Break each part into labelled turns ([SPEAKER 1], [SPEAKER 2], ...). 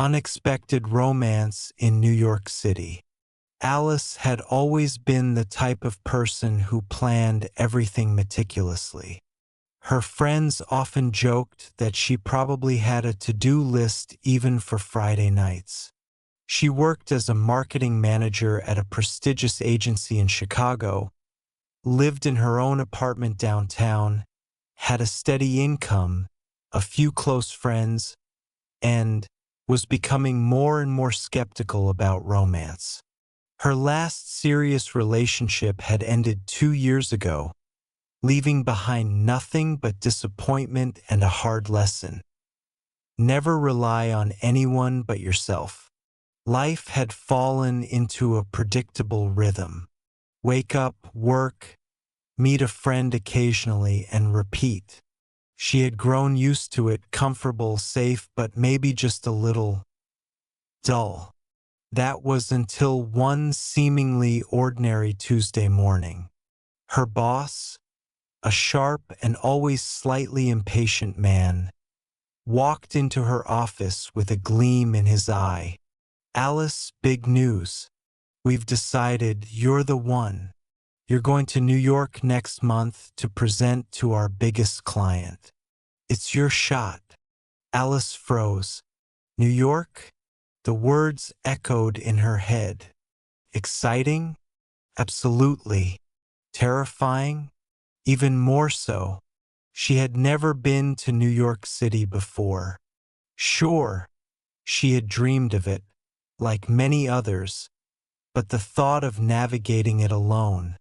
[SPEAKER 1] Unexpected romance in New York City. Alice had always been the type of person who planned everything meticulously. Her friends often joked that she probably had a to-do list even for Friday nights. She worked as a marketing manager at a prestigious agency in Chicago, lived in her own apartment downtown, had a steady income, a few close friends, and was becoming more and more skeptical about romance. Her last serious relationship had ended 2 years ago, leaving behind nothing but disappointment and a hard lesson. Never rely on anyone but yourself. Life had fallen into a predictable rhythm. Wake up, work, meet a friend occasionally, and repeat. She had grown used to it, comfortable, safe, but maybe just a little dull. That was until one seemingly ordinary Tuesday morning. Her boss, a sharp and always slightly impatient man, walked into her office with a gleam in his eye. "Alice, big news. We've decided you're the one. You're going to New York next month to present to our biggest client. It's your shot." Alice froze. New York? The words echoed in her head. Exciting? Absolutely. Terrifying? Even more so. She had never been to New York City before. Sure, she had dreamed of it, like many others, but the thought of navigating it alone,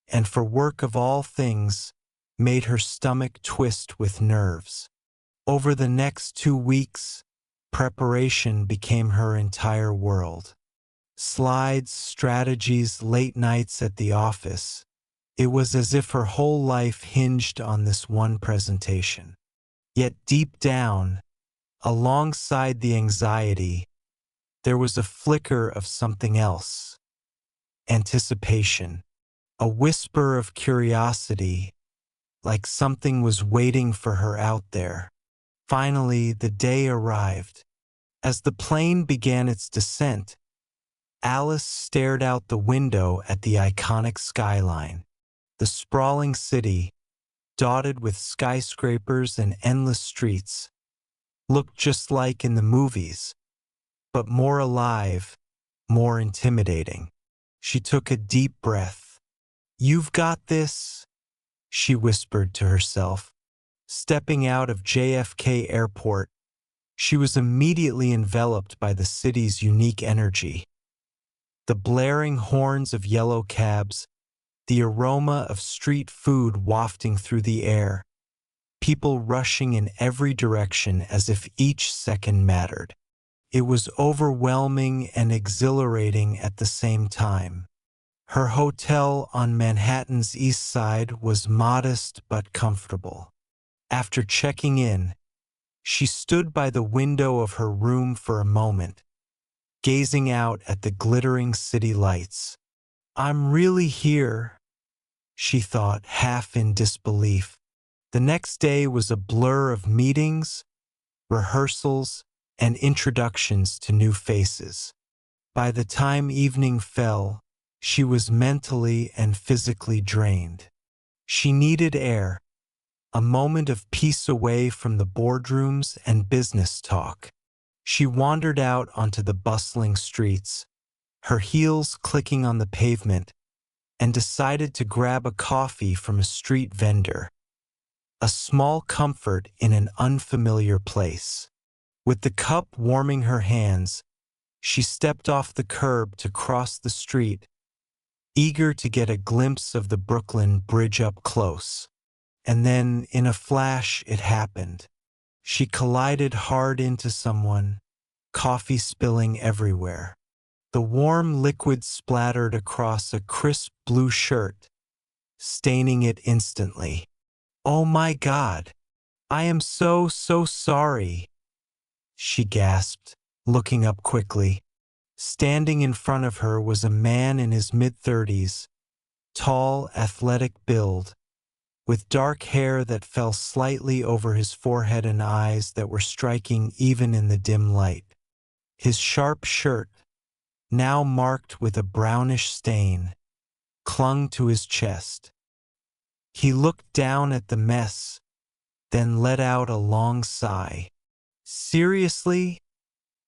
[SPEAKER 1] and for work of all things, made her stomach twist with nerves. Over the next 2 weeks, preparation became her entire world. Slides, strategies, late nights at the office. It was as if her whole life hinged on this one presentation. Yet deep down, alongside the anxiety, there was a flicker of something else. Anticipation. A whisper of curiosity, like something was waiting for her out there. Finally, the day arrived. As the plane began its descent, Alice stared out the window at the iconic skyline. The sprawling city, dotted with skyscrapers and endless streets, looked just like in the movies, but more alive, more intimidating. She took a deep breath. "You've got this," she whispered to herself. Stepping out of JFK Airport, she was immediately enveloped by the city's unique energy. The blaring horns of yellow cabs, the aroma of street food wafting through the air, people rushing in every direction as if each second mattered. It was overwhelming and exhilarating at the same time. Her hotel on Manhattan's East Side was modest but comfortable. After checking in, she stood by the window of her room for a moment, gazing out at the glittering city lights. "I'm really here," she thought, half in disbelief. The next day was a blur of meetings, rehearsals, and introductions to new faces. By the time evening fell, she was mentally and physically drained. She needed air, a moment of peace away from the boardrooms and business talk. She wandered out onto the bustling streets, her heels clicking on the pavement, and decided to grab a coffee from a street vendor. A small comfort in an unfamiliar place. With the cup warming her hands, she stepped off the curb to cross the street, eager to get a glimpse of the Brooklyn Bridge up close. And then, in a flash, it happened. She collided hard into someone, coffee spilling everywhere. The warm liquid splattered across a crisp blue shirt, staining it instantly. "Oh my God! I am so sorry," she gasped, looking up quickly. Standing in front of her was a man in his mid-30s, tall, athletic build, with dark hair that fell slightly over his forehead and eyes that were striking even in the dim light. His sharp shirt, now marked with a brownish stain, clung to his chest. He looked down at the mess, then let out a long sigh. "Seriously?"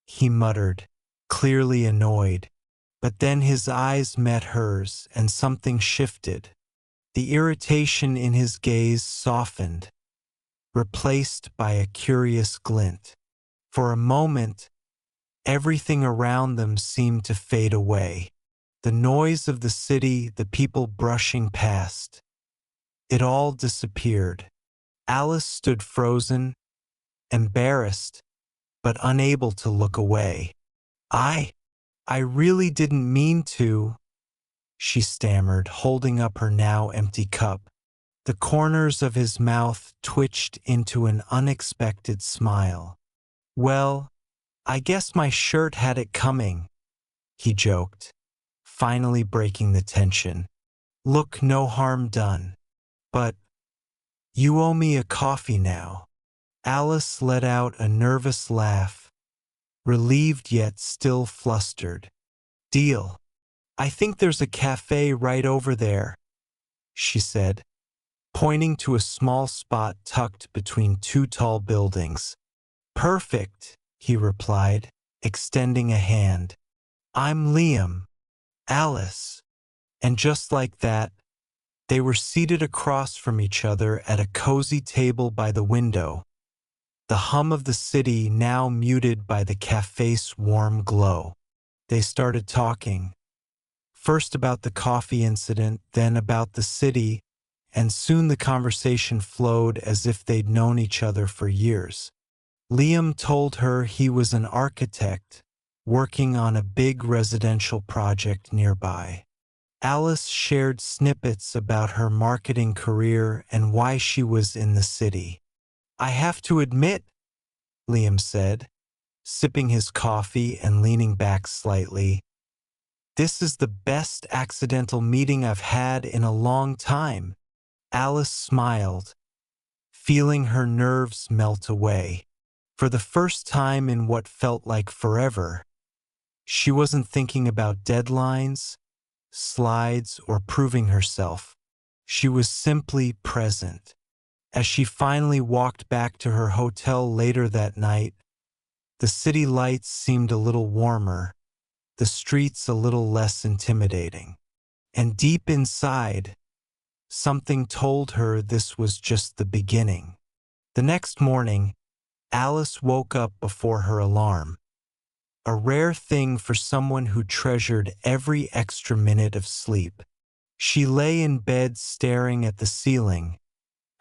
[SPEAKER 1] he muttered, clearly annoyed. But then his eyes met hers and something shifted. The irritation in his gaze softened, replaced by a curious glint. For a moment, everything around them seemed to fade away. The noise of the city, the people brushing past. It all disappeared. Alice stood frozen, embarrassed, but unable to look away. I really didn't mean to," she stammered, holding up her now empty cup. The corners of his mouth twitched into an unexpected smile. "Well, I guess my shirt had it coming," he joked, finally breaking the tension. "Look, no harm done. But you owe me a coffee now." Alice let out a nervous laugh, relieved yet still flustered. "Deal. I think there's a cafe right over there," she said, pointing to a small spot tucked between two tall buildings. "Perfect," he replied, extending a hand. "I'm Liam, Alice." And just like that, they were seated across from each other at a cozy table by the window, the hum of the city now muted by the cafe's warm glow. They started talking, first about the coffee incident, then about the city, and soon the conversation flowed as if they'd known each other for years. Liam told her he was an architect working on a big residential project nearby. Alice shared snippets about her marketing career and why she was in the city. "I have to admit," Liam said, sipping his coffee and leaning back slightly, "this is the best accidental meeting I've had in a long time." Alice smiled, feeling her nerves melt away. For the first time in what felt like forever, she wasn't thinking about deadlines, slides, or proving herself. She was simply present. As she finally walked back to her hotel later that night, the city lights seemed a little warmer, the streets a little less intimidating. And deep inside, something told her this was just the beginning. The next morning, Alice woke up before her alarm, a rare thing for someone who treasured every extra minute of sleep. She lay in bed staring at the ceiling,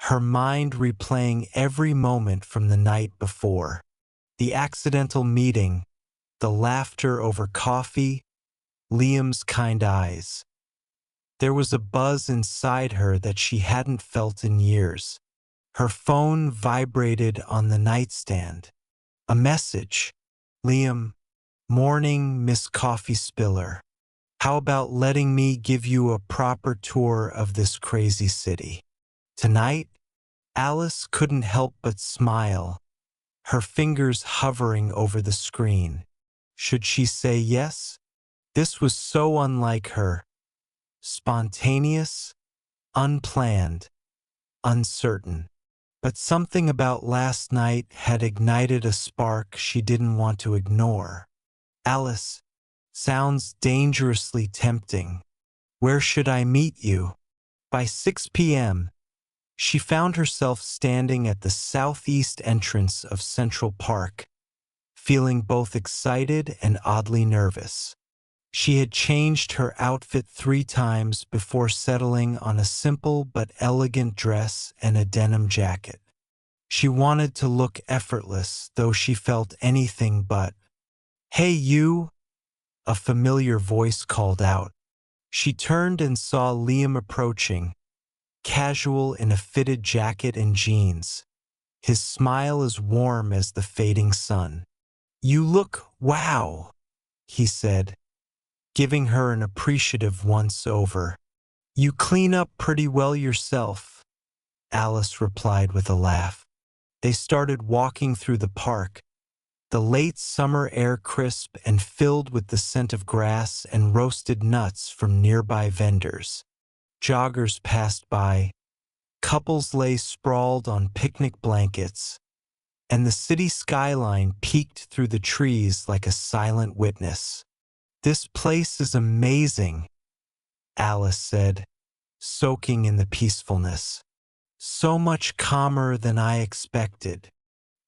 [SPEAKER 1] her mind replaying every moment from the night before. The accidental meeting, the laughter over coffee, Liam's kind eyes. There was a buzz inside her that she hadn't felt in years. Her phone vibrated on the nightstand. A message. "Liam, morning, Miss Coffee Spiller. How about letting me give you a proper tour of this crazy city tonight?" Alice couldn't help but smile, her fingers hovering over the screen. Should she say yes? This was so unlike her. Spontaneous, unplanned, uncertain. But something about last night had ignited a spark she didn't want to ignore. "Alice, sounds dangerously tempting. Where should I meet you?" By 6 p.m., she found herself standing at the southeast entrance of Central Park, feeling both excited and oddly nervous. She had changed her outfit 3 times before settling on a simple but elegant dress and a denim jacket. She wanted to look effortless, though she felt anything but. "Hey you!" a familiar voice called out. She turned and saw Liam approaching, casual in a fitted jacket and jeans, his smile as warm as the fading sun. "You look wow," he said, giving her an appreciative once-over. "You clean up pretty well yourself," Alice replied with a laugh. They started walking through the park, the late summer air crisp and filled with the scent of grass and roasted nuts from nearby vendors. Joggers passed by, couples lay sprawled on picnic blankets, and the city skyline peeked through the trees like a silent witness. "This place is amazing," Alice said, soaking in the peacefulness. "So much calmer than I expected."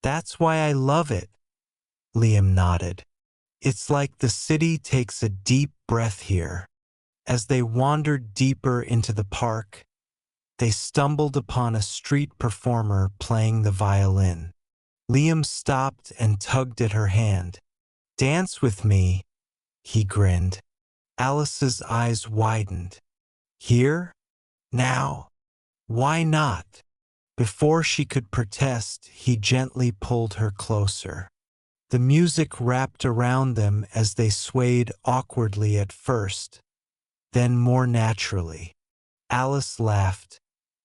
[SPEAKER 1] "That's why I love it," Liam nodded. "It's like the city takes a deep breath here." As they wandered deeper into the park, they stumbled upon a street performer playing the violin. Liam stopped and tugged at her hand. "Dance with me," he grinned. Alice's eyes widened. "Here? Now? Why not?" Before she could protest, he gently pulled her closer. The music wrapped around them as they swayed awkwardly at first, then more naturally. Alice laughed,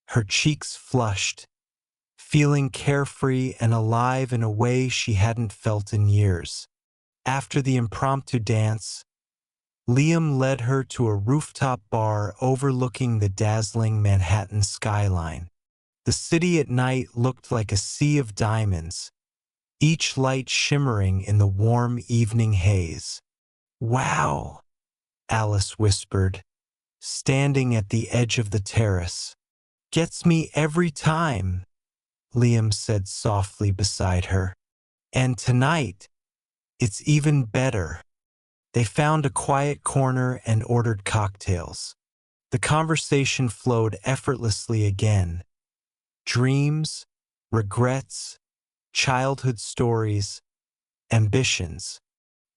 [SPEAKER 1] her cheeks flushed, feeling carefree and alive in a way she hadn't felt in years. After the impromptu dance, Liam led her to a rooftop bar overlooking the dazzling Manhattan skyline. The city at night looked like a sea of diamonds, each light shimmering in the warm evening haze. "Wow," Alice whispered, standing at the edge of the terrace. "Gets me every time," Liam said softly beside her. "And tonight, it's even better." They found a quiet corner and ordered cocktails. The conversation flowed effortlessly again. Dreams, regrets, childhood stories, ambitions.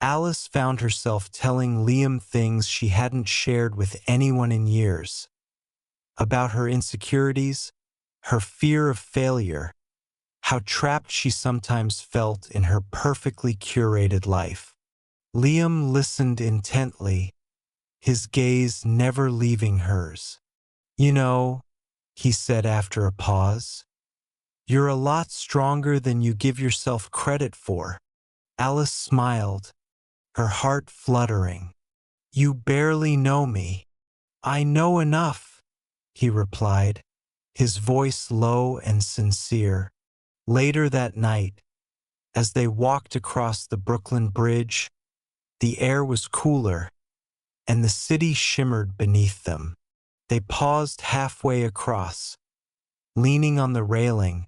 [SPEAKER 1] Alice found herself telling Liam things she hadn't shared with anyone in years. About her insecurities, her fear of failure, how trapped she sometimes felt in her perfectly curated life. Liam listened intently, his gaze never leaving hers. "You know," he said after a pause, "you're a lot stronger than you give yourself credit for." Alice smiled, her heart fluttering. "You barely know me." "I know enough," he replied, his voice low and sincere. Later that night, as they walked across the Brooklyn Bridge, the air was cooler, and the city shimmered beneath them. They paused halfway across, leaning on the railing,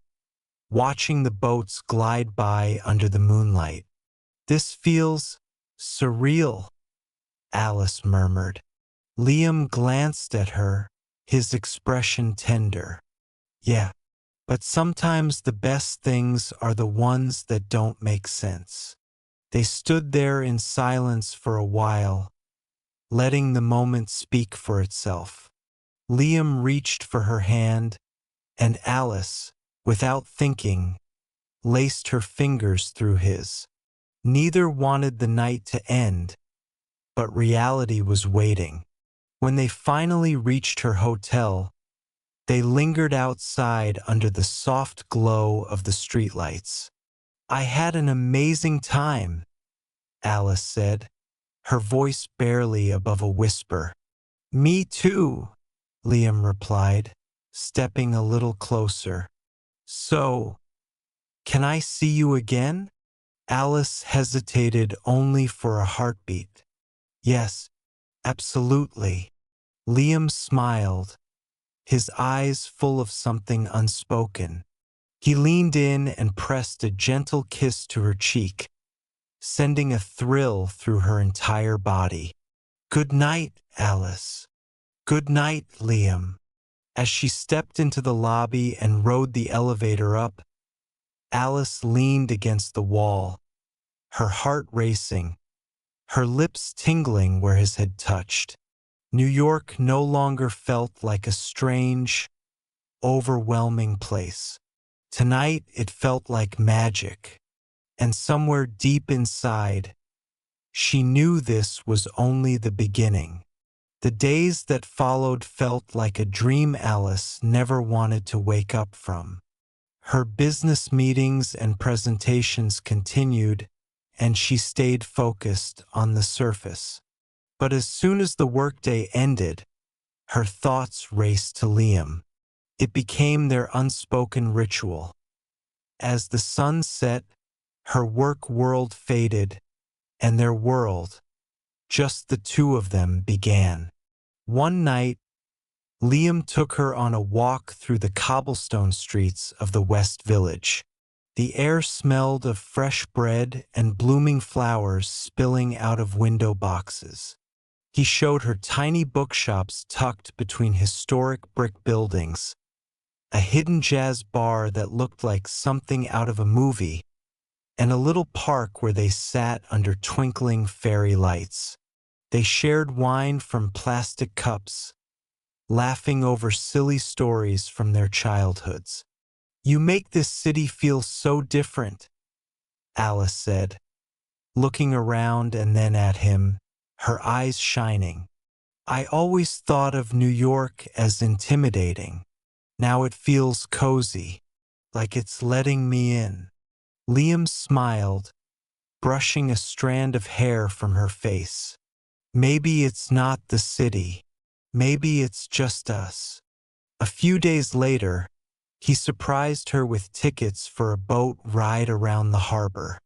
[SPEAKER 1] watching the boats glide by under the moonlight. "This feels surreal," Alice murmured. Liam glanced at her, his expression tender. "Yeah, but sometimes the best things are the ones that don't make sense." They stood there in silence for a while, letting the moment speak for itself. Liam reached for her hand, and Alice, without thinking, laced her fingers through his. Neither wanted the night to end, but reality was waiting. When they finally reached her hotel, they lingered outside under the soft glow of the streetlights. "I had an amazing time," Alice said, her voice barely above a whisper. "Me too," Liam replied, stepping a little closer. "So, can I see you again?" Alice hesitated only for a heartbeat. "Yes, absolutely." Liam smiled, his eyes full of something unspoken. He leaned in and pressed a gentle kiss to her cheek, sending a thrill through her entire body. "Good night, Alice." "Good night, Liam." As she stepped into the lobby and rode the elevator up, Alice leaned against the wall, her heart racing, her lips tingling where his had touched. New York no longer felt like a strange, overwhelming place. Tonight it felt like magic, and somewhere deep inside, she knew this was only the beginning. The days that followed felt like a dream Alice never wanted to wake up from. Her business meetings and presentations continued, and she stayed focused on the surface. But as soon as the workday ended, her thoughts raced to Liam. It became their unspoken ritual. As the sun set, her work world faded, and their world, just the two of them, began. One night, Liam took her on a walk through the cobblestone streets of the West Village. The air smelled of fresh bread and blooming flowers spilling out of window boxes. He showed her tiny bookshops tucked between historic brick buildings, a hidden jazz bar that looked like something out of a movie, and a little park where they sat under twinkling fairy lights. They shared wine from plastic cups, laughing over silly stories from their childhoods. "You make this city feel so different," Alice said, looking around and then at him, her eyes shining. "I always thought of New York as intimidating. Now it feels cozy, like it's letting me in." Liam smiled, brushing a strand of hair from her face. "Maybe it's not the city. Maybe it's just us." A few days later, he surprised her with tickets for a boat ride around the harbor.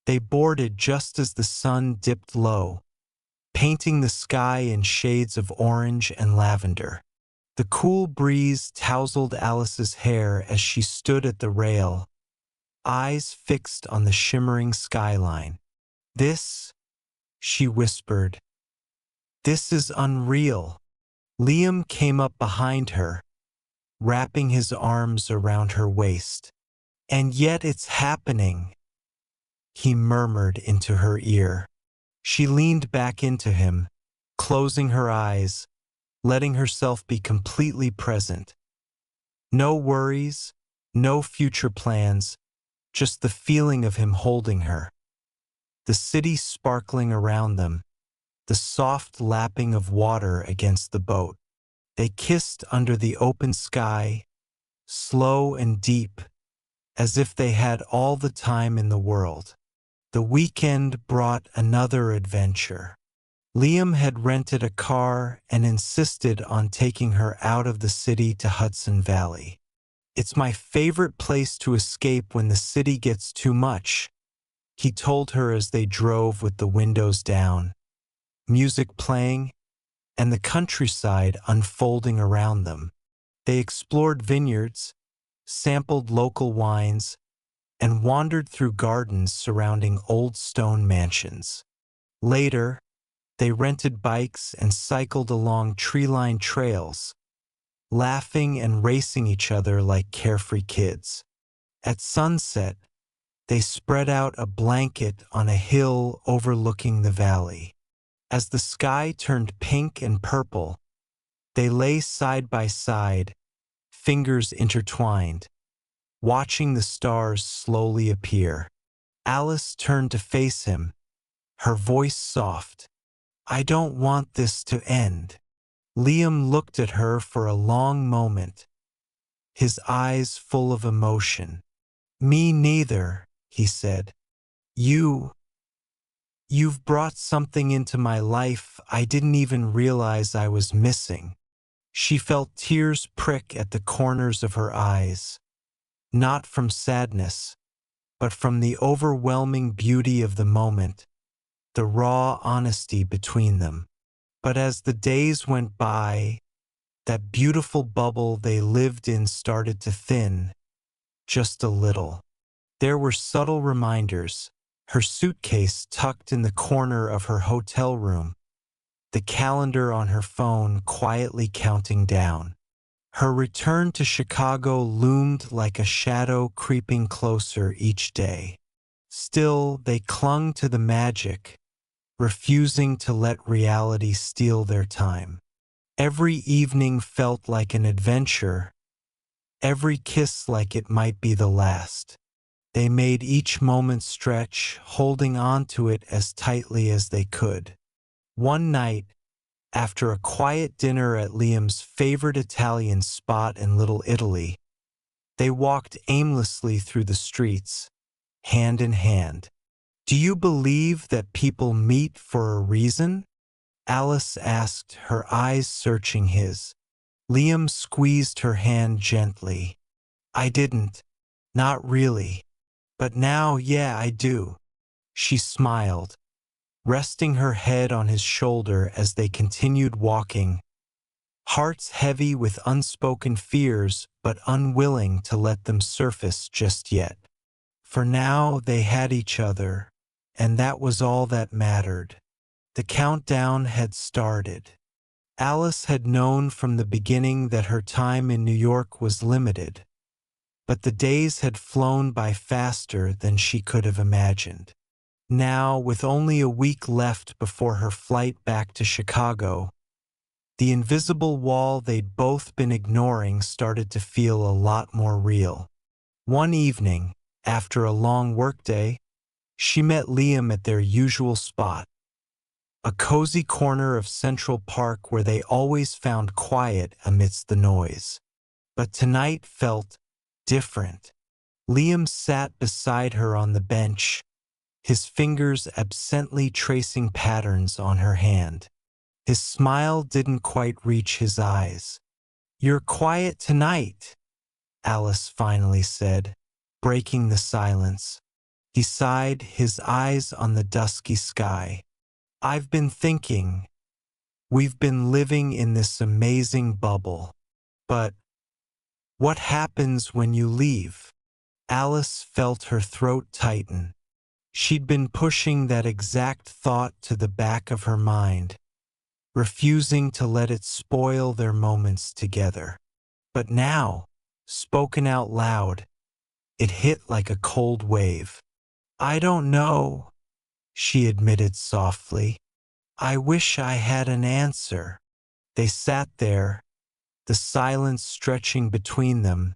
[SPEAKER 1] They boarded just as the sun dipped low, painting the sky in shades of orange and lavender. The cool breeze tousled Alice's hair as she stood at the rail, eyes fixed on the shimmering skyline. "This," she whispered, "this is unreal." Liam came up behind her, wrapping his arms around her waist. "And yet it's happening," he murmured into her ear. She leaned back into him, closing her eyes, letting herself be completely present. No worries, no future plans, just the feeling of him holding her. The city sparkling around them, the soft lapping of water against the boat. They kissed under the open sky, slow and deep, as if they had all the time in the world. The weekend brought another adventure. Liam had rented a car and insisted on taking her out of the city to Hudson Valley. "It's my favorite place to escape when the city gets too much," he told her as they drove with the windows down, music playing, and the countryside unfolding around them. They explored vineyards, sampled local wines, and wandered through gardens surrounding old stone mansions. Later, they rented bikes and cycled along tree-lined trails, laughing and racing each other like carefree kids. At sunset, they spread out a blanket on a hill overlooking the valley. As the sky turned pink and purple, they lay side by side, fingers intertwined, watching the stars slowly appear. Alice turned to face him, her voice soft. "I don't want this to end." Liam looked at her for a long moment, his eyes full of emotion. "Me neither," he said. You've brought something into my life I didn't even realize I was missing." She felt tears prick at the corners of her eyes, not from sadness, but from the overwhelming beauty of the moment, the raw honesty between them. But as the days went by, that beautiful bubble they lived in started to thin, just a little. There were subtle reminders, her suitcase tucked in the corner of her hotel room, the calendar on her phone quietly counting down. Her return to Chicago loomed like a shadow creeping closer each day. Still, they clung to the magic, refusing to let reality steal their time. Every evening felt like an adventure, every kiss like it might be the last. They made each moment stretch, holding on to it as tightly as they could. One night, after a quiet dinner at Liam's favorite Italian spot in Little Italy, they walked aimlessly through the streets, hand in hand. Do you believe that people meet for a reason? Alice asked, her eyes searching his. Liam squeezed her hand gently. I didn't. Not really. But now, yeah, I do. She smiled, resting her head on his shoulder as they continued walking, hearts heavy with unspoken fears but unwilling to let them surface just yet. For now they had each other, and that was all that mattered. The countdown had started. Alice had known from the beginning that her time in New York was limited, but the days had flown by faster than she could have imagined. Now, with only a week left before her flight back to Chicago, the invisible wall they'd both been ignoring started to feel a lot more real. One evening, after a long workday, she met Liam at their usual spot, a cozy corner of Central Park where they always found quiet amidst the noise. But tonight felt different. Liam sat beside her on the bench, his fingers absently tracing patterns on her hand. His smile didn't quite reach his eyes. You're quiet tonight, Alice finally said, breaking the silence. He sighed, his eyes on the dusky sky. I've been thinking. We've been living in this amazing bubble. But what happens when you leave? Alice felt her throat tighten. She'd been pushing that exact thought to the back of her mind, refusing to let it spoil their moments together. But now, spoken out loud, it hit like a cold wave. I don't know, she admitted softly. I wish I had an answer. They sat there, the silence stretching between them,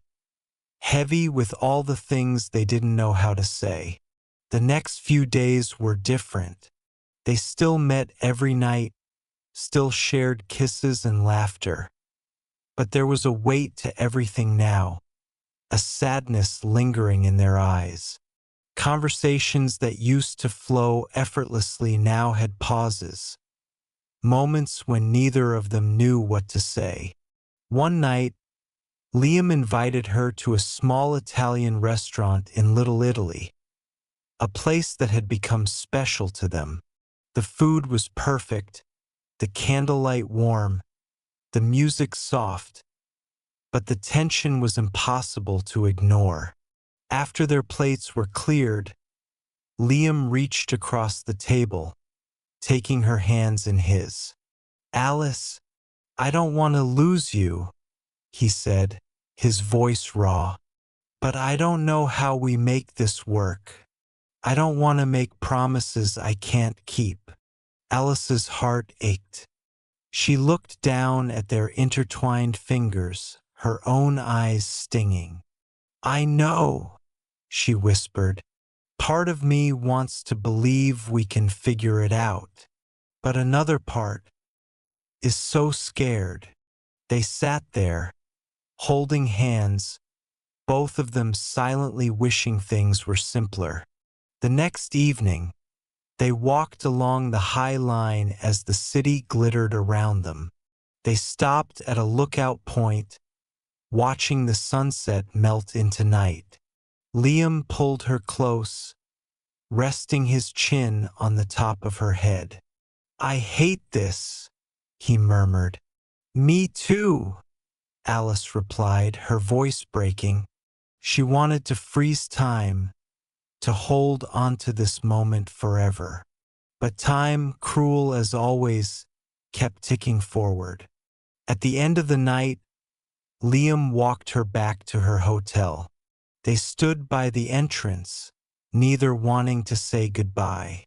[SPEAKER 1] heavy with all the things they didn't know how to say. The next few days were different. They still met every night, still shared kisses and laughter. But there was a weight to everything now, a sadness lingering in their eyes. Conversations that used to flow effortlessly now had pauses, moments when neither of them knew what to say. One night, Liam invited her to a small Italian restaurant in Little Italy, a place that had become special to them. The food was perfect, the candlelight warm, the music soft, but the tension was impossible to ignore. After their plates were cleared, Liam reached across the table, taking her hands in his. Alice, I don't want to lose you, he said, his voice raw. But I don't know how we make this work. I don't want to make promises I can't keep. Alice's heart ached. She looked down at their intertwined fingers, her own eyes stinging. I know, she whispered. Part of me wants to believe we can figure it out, but another part is so scared. They sat there, holding hands, both of them silently wishing things were simpler. The next evening, they walked along the High Line as the city glittered around them. They stopped at a lookout point, watching the sunset melt into night. Liam pulled her close, resting his chin on the top of her head. I hate this, he murmured. Me too, Alice replied, her voice breaking. She wanted to freeze time, to hold onto this moment forever. But time, cruel as always, kept ticking forward. At the end of the night, Liam walked her back to her hotel. They stood by the entrance, neither wanting to say goodbye.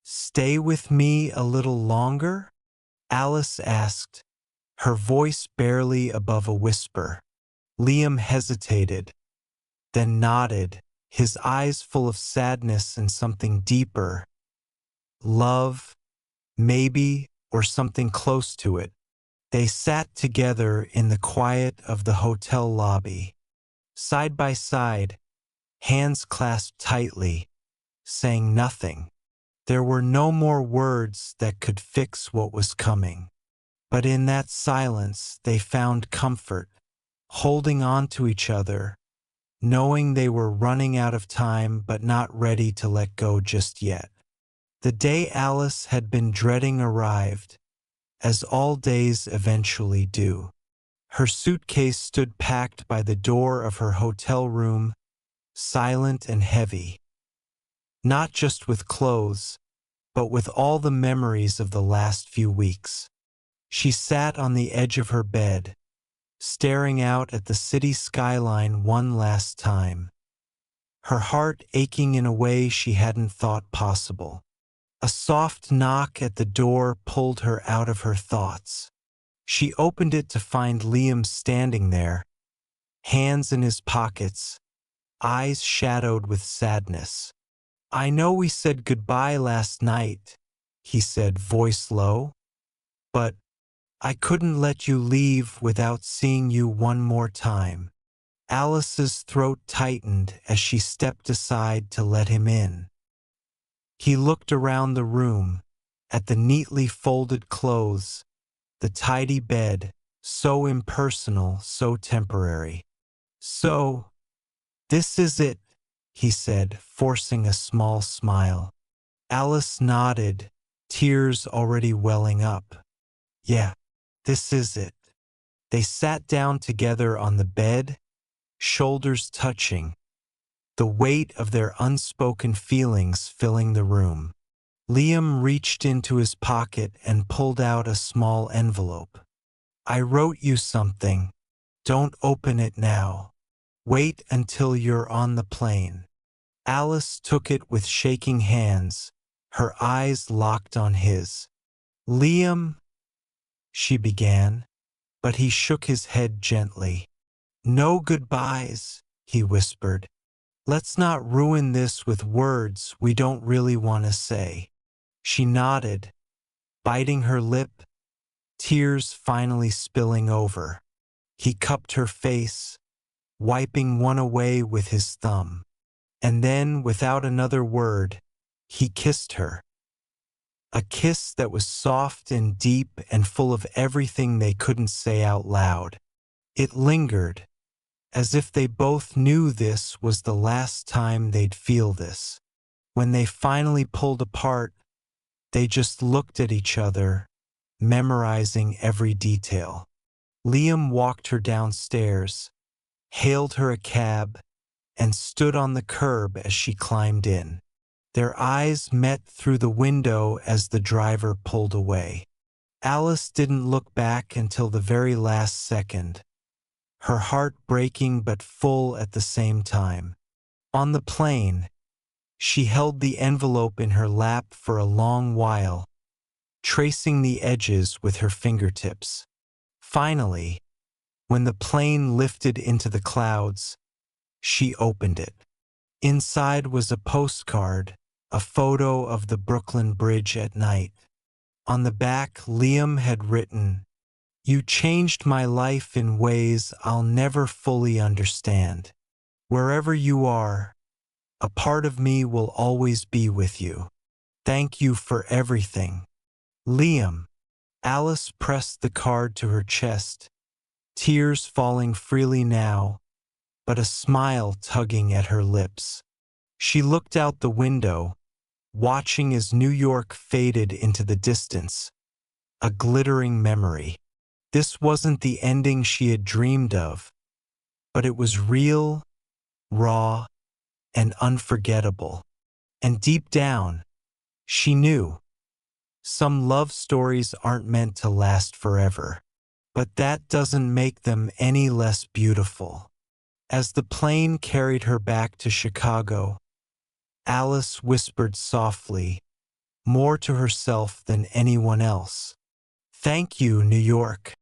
[SPEAKER 1] Stay with me a little longer? Alice asked, her voice barely above a whisper. Liam hesitated, then nodded, his eyes full of sadness and something deeper. Love, maybe, or something close to it. They sat together in the quiet of the hotel lobby, side by side, hands clasped tightly, saying nothing. There were no more words that could fix what was coming. But in that silence they found comfort, holding on to each other, knowing they were running out of time but not ready to let go just yet. The day Alice had been dreading arrived, as all days eventually do. Her suitcase stood packed by the door of her hotel room, silent and heavy. Not just with clothes, but with all the memories of the last few weeks. She sat on the edge of her bed, staring out at the city skyline one last time, her heart aching in a way she hadn't thought possible. A soft knock at the door pulled her out of her thoughts. She opened it to find Liam standing there, hands in his pockets, eyes shadowed with sadness. "I know we said goodbye last night," he said, voice low, "but I couldn't let you leave without seeing you one more time." Alice's throat tightened as she stepped aside to let him in. He looked around the room, at the neatly folded clothes, the tidy bed, so impersonal, so temporary. "So, this is it," he said, forcing a small smile. Alice nodded, tears already welling up. "Yeah, this is it." They sat down together on the bed, shoulders touching, the weight of their unspoken feelings filling the room. Liam reached into his pocket and pulled out a small envelope. "I wrote you something. Don't open it now. Wait until you're on the plane." Alice took it with shaking hands, her eyes locked on his. "Liam," she began, but he shook his head gently. "No goodbyes," he whispered. "Let's not ruin this with words we don't really want to say." She nodded, biting her lip, tears finally spilling over. He cupped her face, wiping one away with his thumb. And then, without another word, he kissed her. A kiss that was soft and deep and full of everything they couldn't say out loud. It lingered, as if they both knew this was the last time they'd feel this. When they finally pulled apart, they just looked at each other, memorizing every detail. Liam walked her downstairs, hailed her a cab, and stood on the curb as she climbed in. Their eyes met through the window as the driver pulled away. Alice didn't look back until the very last second, her heart breaking but full at the same time. On the plane, she held the envelope in her lap for a long while, tracing the edges with her fingertips. Finally, when the plane lifted into the clouds, she opened it. Inside was a postcard, a photo of the Brooklyn Bridge at night. On the back, Liam had written, "You changed my life in ways I'll never fully understand. Wherever you are, a part of me will always be with you. Thank you for everything, Liam." Alice pressed the card to her chest, tears falling freely now, but a smile tugging at her lips. She looked out the window, watching as New York faded into the distance, a glittering memory. This wasn't the ending she had dreamed of, but it was real, raw, and unforgettable. And deep down, she knew some love stories aren't meant to last forever, but that doesn't make them any less beautiful. As the plane carried her back to Chicago, Alice whispered softly, more to herself than anyone else, "Thank you, New York."